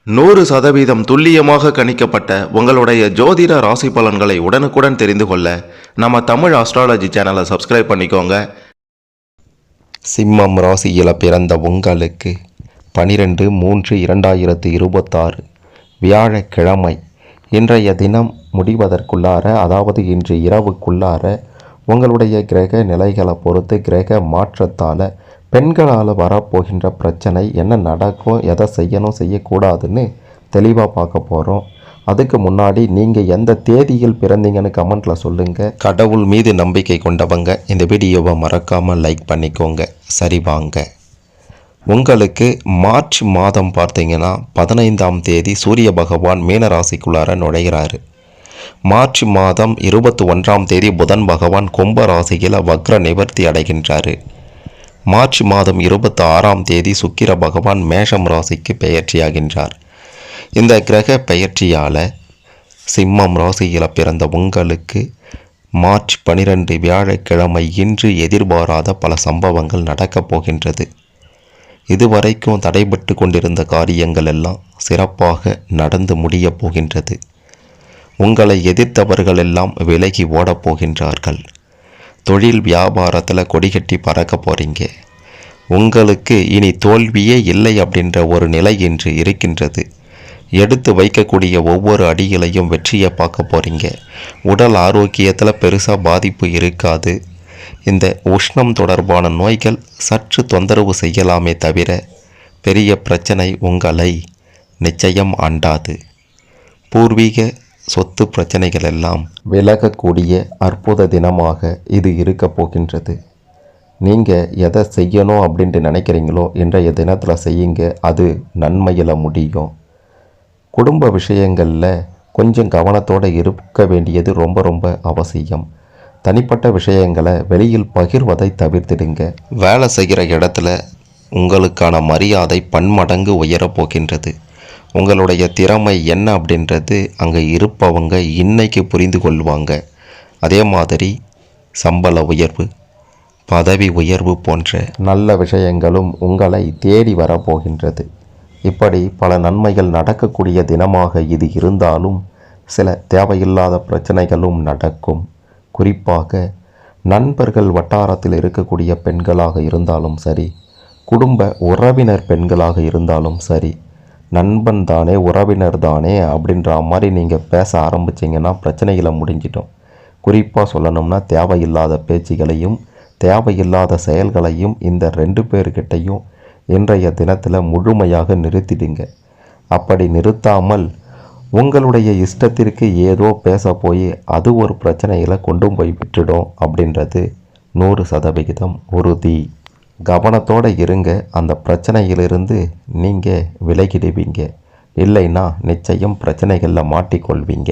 100% துல்லியமாக கணிக்கப்பட்ட உங்களுடைய ஜோதிட ராசி பலன்களை உடனுக்குடன் தெரிந்து கொள்ள நம்ம தமிழ் ஆஸ்ட்ராலஜி சேனலை சப்ஸ்கிரைப் பண்ணிக்கோங்க. சிம்மம் ராசியில் பிறந்த உங்களுக்கு 12/3/2026 வியாழக்கிழமை இன்றைய தினம் முடிவதற்குள்ளார, அதாவது இன்று இரவுக்குள்ளார உங்களுடைய கிரக நிலைகளை பொறுத்து கிரக மாற்றத்தால் பெண்களால் வரப்போகின்ற பிரச்சனை என்ன நடக்கும், எதை செய்யணும் செய்யக்கூடாதுன்னு தெளிவாக பார்க்க போகிறோம். அதுக்கு முன்னாடி நீங்கள் எந்த தேதியில் பிறந்தீங்கன்னு கமெண்ட்டில் சொல்லுங்கள். கடவுள் மீது நம்பிக்கை கொண்டவங்க இந்த வீடியோவை மறக்காமல் லைக் பண்ணிக்கோங்க. சரி வாங்க. உங்களுக்கு மார்ச் மாதம் பார்த்தீங்கன்னா 15ஆம் தேதி சூரிய பகவான் மீனராசிக்குள்ளார நுழைகிறாரு. மார்ச் மாதம் 21ஆம் தேதி புதன் பகவான் கும்ப ராசியில் வக்ர நிவர்த்தி அடைகின்றார். மார்ச் மாதம் 26ஆம் தேதி சுக்கிர பகவான் மேஷம் ராசிக்கு பெயர்ச்சியாகின்றார். இந்த கிரக பெயர்ச்சியால் சிம்மம் ராசியில் பிறந்த உங்களுக்கு மார்ச் 12 வியாழக்கிழமை இன்று எதிர்பாராத பல சம்பவங்கள் நடக்கப் போகின்றது. இதுவரைக்கும் தடைபட்டு கொண்டிருந்த காரியங்கள் எல்லாம் சிறப்பாக நடந்து முடியப் போகின்றது. உங்களை எதிர்த்தவர்கள் எல்லாம் விலகி ஓடப் போகின்றார்கள். தொழில் வியாபாரத்தில் கொடிகட்டி பறக்க போகிறீங்க. உங்களுக்கு இனி தோல்வியே இல்லை அப்படின்ற ஒரு நிலை இன்று இருக்கின்றது. எடுத்து வைக்கக்கூடிய ஒவ்வொரு அடிகளையும் வெற்றியை பார்க்க போகிறீங்க. உடல் ஆரோக்கியத்தில் பெருசாக பாதிப்பு இருக்காது. இந்த உஷ்ணம் தொடர்பான நோய்கள் சற்று தொந்தரவு செய்யலாமே தவிர பெரிய பிரச்சனை உங்களை நிச்சயம் அண்டாது. பூர்வீக சொத்து பிரச்சனைகள் எல்லாம் விலகக்கூடிய அற்புத தினமாக இது இருக்க போகின்றது. நீங்கள் எதை செய்யணும் அப்படின்ட்டு நினைக்கிறீங்களோ இன்றைய தினத்தில் செய்யுங்க. அது நன்மையில் முடியும். குடும்ப விஷயங்களில் கொஞ்சம் கவனத்தோடு இருக்க வேண்டியது ரொம்ப ரொம்ப அவசியம். தனிப்பட்ட விஷயங்களை வெளியில் பகிர்வதை தவிர்த்திடுங்க. வேலை செய்கிற இடத்துல உங்களுக்கான மரியாதை பன்மடங்கு உயரப்போகின்றது. உங்களுடைய திறமை என்ன அப்படின்றது அங்கே இருப்பவங்க இன்னைக்கு புரிந்து கொள்வாங்க. அதே மாதிரி சம்பள உயர்வு, பதவி உயர்வு போன்ற நல்ல விஷயங்களும் உங்களை தேடி வரப்போகின்றது. இப்படி பல நன்மைகள் நடக்கக்கூடிய தினமாக இது இருந்தாலும் சில தேவையில்லாத பிரச்சனைகளும் நடக்கும். குறிப்பாக நண்பர்கள் வட்டாரத்தில் இருக்கக்கூடிய பெண்களாக இருந்தாலும் சரி, குடும்ப உறவினர் பெண்களாக இருந்தாலும் சரி, நண்பன் தானே உறவினர் தானே அப்படின்ற மாதிரி நீங்கள் பேச ஆரம்பிச்சிங்கன்னா பிரச்சனைகளை முடிஞ்சிட்டோம். குறிப்பாக சொல்லணும்னா தேவையில்லாத பேச்சுகளையும் தேவையில்லாத செயல்களையும் இந்த 2 பேர்கிட்டையும் இன்றைய தினத்தில் முழுமையாக நிறுத்திடுங்க. அப்படி நிறுத்தாமல் உங்களுடைய இஷ்டத்திற்கு ஏதோ பேச போய் அது ஒரு பிரச்சனையில் கொண்டு போய் விட்டுடும் அப்படின்றது 100% உறுதி. கவனத்தோடு இருங்க. அந்த பிரச்சனையிலிருந்து நீங்கள் விலகிடுவீங்க. இல்லைன்னா நிச்சயம் பிரச்சனைகளில் மாட்டிக்கொள்வீங்க.